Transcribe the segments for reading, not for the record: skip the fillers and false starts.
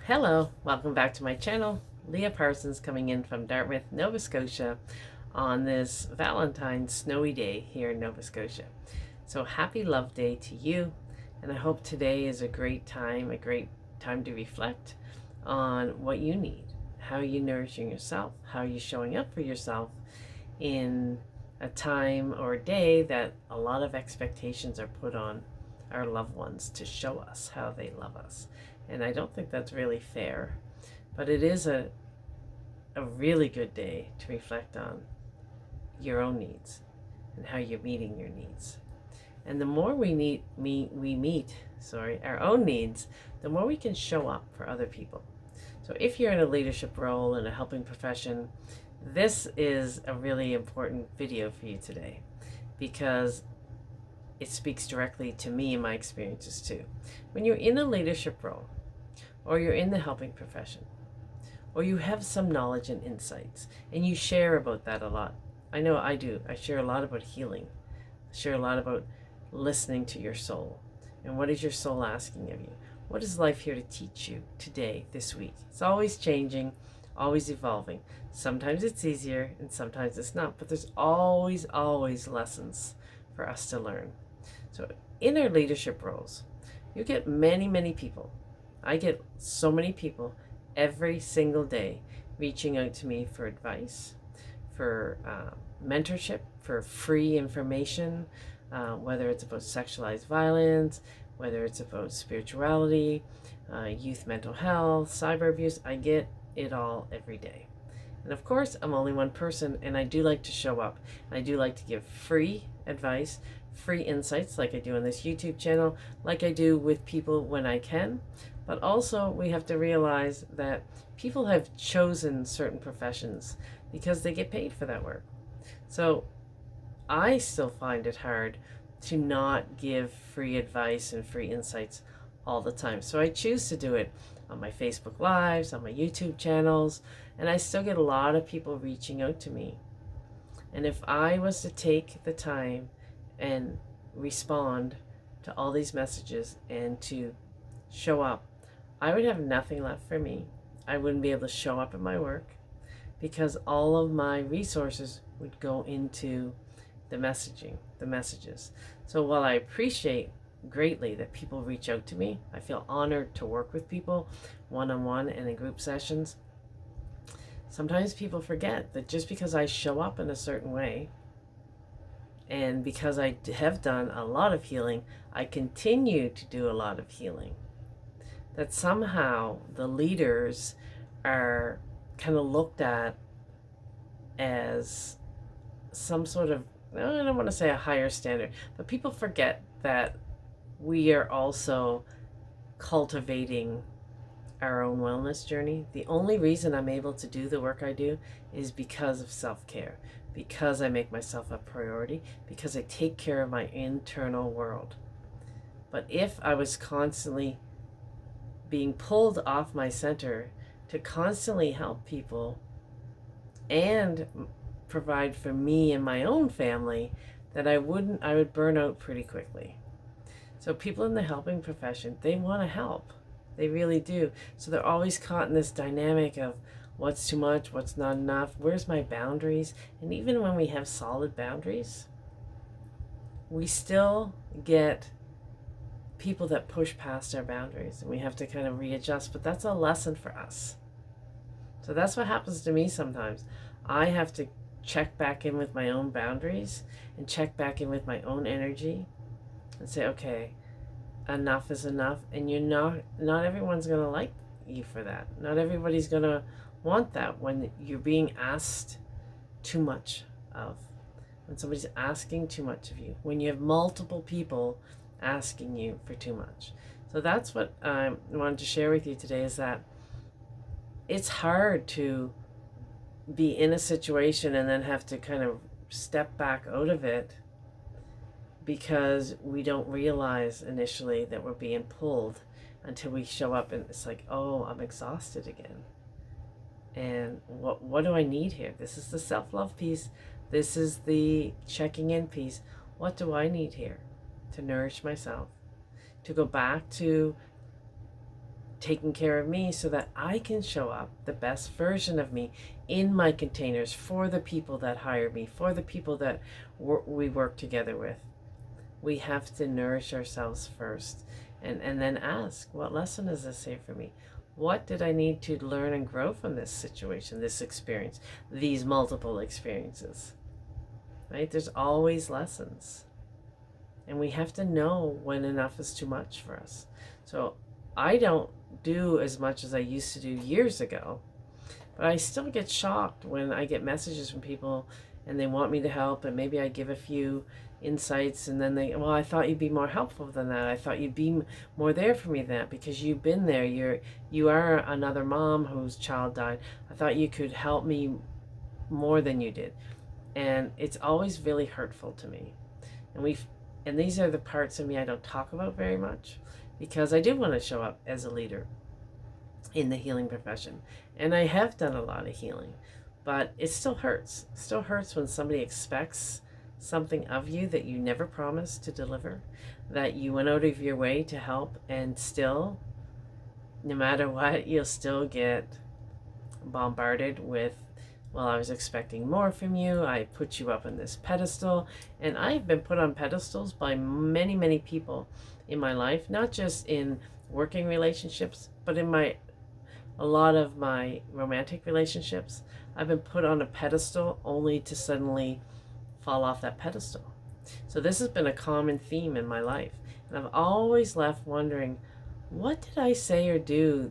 Hello, welcome back to my channel. Leah Parsons coming in from Dartmouth, Nova Scotia on this Valentine's snowy day here in Nova Scotia. So happy Love Day to you, and I hope today is a great time to reflect on what you need, how you nourishing yourself, how you showing up for yourself in a time or day that a lot of expectations are put on our loved ones to show us how they love us. And I don't think that's really fair, but it is a really good day to reflect on your own needs and how you're meeting your needs. And the more we meet our own needs, the more we can show up for other people. So if you're in a leadership role in a helping profession, this is a really important video for you today because it speaks directly to me and my experiences too. When you're in a leadership role, or you're in the helping profession, or you have some knowledge and insights, and you share about that a lot. I know I do. I share a lot about healing. I share a lot about listening to your soul. And what is your soul asking of you? What is life here to teach you today, this week? It's always changing, always evolving. Sometimes it's easier and sometimes it's not, but there's always lessons for us to learn. So in our leadership roles, you get many people. I get so many people every single day reaching out to me for advice, for mentorship, for free information, whether it's about sexualized violence, whether it's about spirituality, youth mental health, cyber abuse. I get it all every day. And of course, I'm only one person, and I do like to show up. I do like to give free advice, free insights like I do on this YouTube channel, like I do with people when I can. But also we have to realize that people have chosen certain professions because they get paid for that work. So I still find it hard to not give free advice and free insights all the time. So I choose to do it on my Facebook Lives, on my YouTube channels, and I still get a lot of people reaching out to me. And if I was to take the time and respond to all these messages and to show up, I would have nothing left for me. I wouldn't be able to show up at my work because all of my resources would go into the messages. So while I appreciate greatly that people reach out to me, I feel honored to work with people one-on-one and in group sessions. Sometimes people forget that just because I show up in a certain way and because I have done a lot of healing, I continue to do a lot of healing, that somehow the leaders are kind of looked at as some sort of, I don't want to say a higher standard, but people forget that we are also cultivating our own wellness journey. The only reason I'm able to do the work I do is because of self-care, because I make myself a priority, because I take care of my internal world. But if I was constantly being pulled off my center to constantly help people and provide for me and my own family, that I would burn out pretty quickly. So people in the helping profession, they want to help. They really do. So they're always caught in this dynamic of what's too much, what's not enough, where's my boundaries? And even when we have solid boundaries, we still get people that push past our boundaries, and we have to kind of readjust. But that's a lesson for us. So that's what happens to me sometimes. I have to check back in with my own boundaries and check back in with my own energy and say, okay, enough is enough. And not everyone's going to like you for that. Not everybody's going to want that when you're being asked too much of, when somebody's asking too much of you, when you have multiple people asking you for too much. So that's what I wanted to share with you today, is that it's hard to be in a situation and then have to kind of step back out of it because we don't realize initially that we're being pulled until we show up and it's like, oh, I'm exhausted again. And what do I need here? This is the self-love piece. This is the checking in piece. What do I need here to nourish myself? To go back to taking care of me so that I can show up the best version of me in my containers for the people that hire me, for the people that we work together with. We have to nourish ourselves first, and then ask, what lesson does this say for me? What did I need to learn and grow from this situation, this experience, these multiple experiences? Right? There's always lessons. And we have to know when enough is too much for us. So I don't do as much as I used to do years ago, but I still get shocked when I get messages from people and they want me to help, and maybe I give a few insights, and then they, well, I thought you'd be more helpful than that. I thought you'd be more there for me than that because you've been there. You are another mom whose child died. I thought you could help me more than you did. And it's always really hurtful to me. And these are the parts of me I don't talk about very much because I do want to show up as a leader in the healing profession. And I have done a lot of healing, but it still hurts. It still hurts when somebody expects something of you that you never promised to deliver, that you went out of your way to help, and still, no matter what, you'll still get bombarded with, well, I was expecting more from you. I put you up on this pedestal. And I've been put on pedestals by many, many people in my life, not just in working relationships, but in a lot of my romantic relationships. I've been put on a pedestal only to suddenly fall off that pedestal. So this has been a common theme in my life. And I've always left wondering, what did I say or do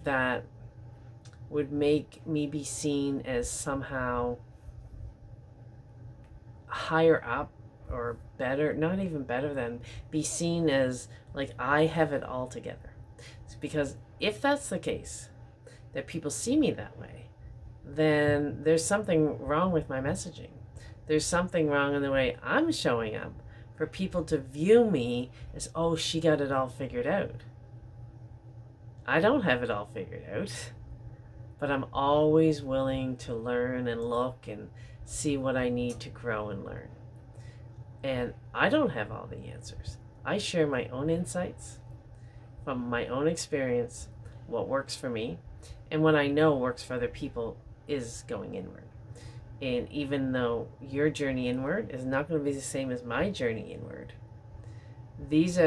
that would make me be seen as somehow higher up or better, not even better than, be seen as like I have it all together? It's because if that's the case, that people see me that way, then there's something wrong with my messaging. There's something wrong in the way I'm showing up for people to view me as, oh, she got it all figured out. I don't have it all figured out. But I'm always willing to learn and look and see what I need to grow and learn. And I don't have all the answers. I share my own insights from my own experience, what works for me, and what I know works for other people is going inward. And even though your journey inward is not going to be the same as my journey inward, this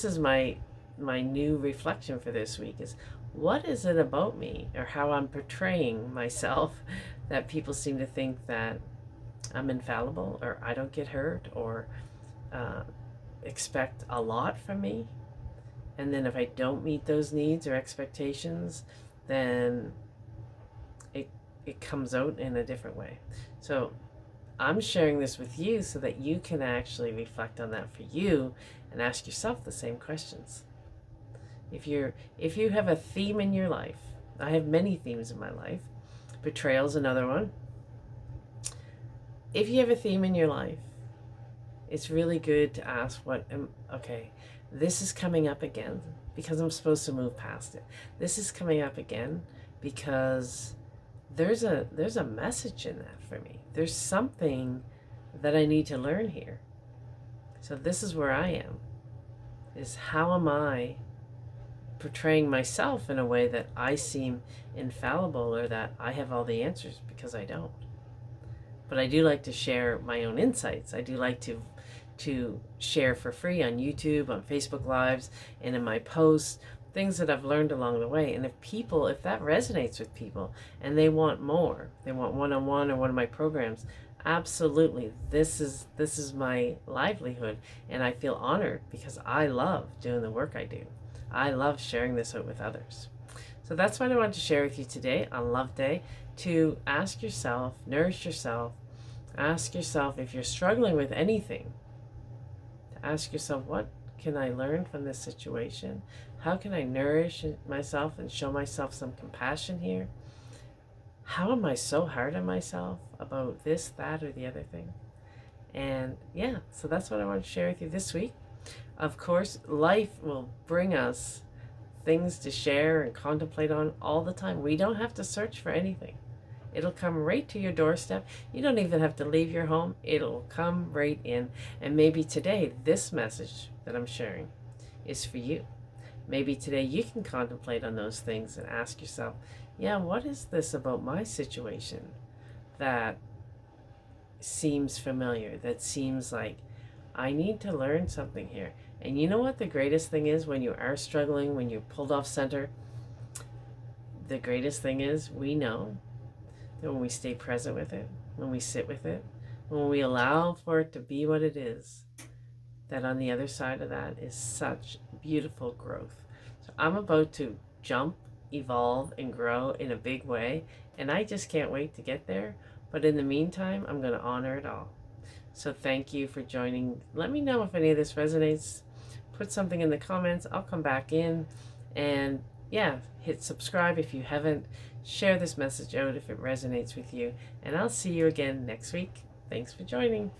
is my new reflection for this week is, what is it about me or how I'm portraying myself that people seem to think that I'm infallible or I don't get hurt or expect a lot from me? And then if I don't meet those needs or expectations, then it comes out in a different way. So I'm sharing this with you so that you can actually reflect on that for you and ask yourself the same questions. If you have a theme in your life, I have many themes in my life. Betrayal's another one. If you have a theme in your life, it's really good to ask okay, this is coming up again because I'm supposed to move past it. This is coming up again because there's a message in that for me. There's something that I need to learn here. So this is where I am, is how am I portraying myself in a way that I seem infallible or that I have all the answers, because I don't. But I do like to share my own insights. I do like to share for free on YouTube, on Facebook Lives, and in my posts, things that I've learned along the way. And if that resonates with people and they want more, they want one-on-one or one of my programs, absolutely, this is my livelihood, and I feel honored because I love doing the work I do. I love sharing this out with others. So that's what I wanted to share with you today on Love Day, to ask yourself, nourish yourself, ask yourself if you're struggling with anything, to ask yourself, what can I learn from this situation? How can I nourish myself and show myself some compassion here? How am I so hard on myself about this, that, or the other thing? And yeah, so that's what I want to share with you this week. Of course, life will bring us things to share and contemplate on all the time. We don't have to search for anything. It'll come right to your doorstep. You don't even have to leave your home. It'll come right in. And maybe today, this message that I'm sharing is for you. Maybe today you can contemplate on those things and ask yourself, yeah, what is this about my situation that seems familiar, that seems like I need to learn something here? And you know what the greatest thing is when you are struggling, when you're pulled off center? The greatest thing is we know that when we stay present with it, when we sit with it, when we allow for it to be what it is, that on the other side of that is such beautiful growth. So I'm about to jump, evolve, and grow in a big way, and I just can't wait to get there. But in the meantime, I'm going to honor it all. So thank you for joining. Let me know if any of this resonates. Put something in the comments. I'll come back in and yeah, hit subscribe if you haven't. Share this message out if it resonates with you. And I'll see you again next week. Thanks for joining.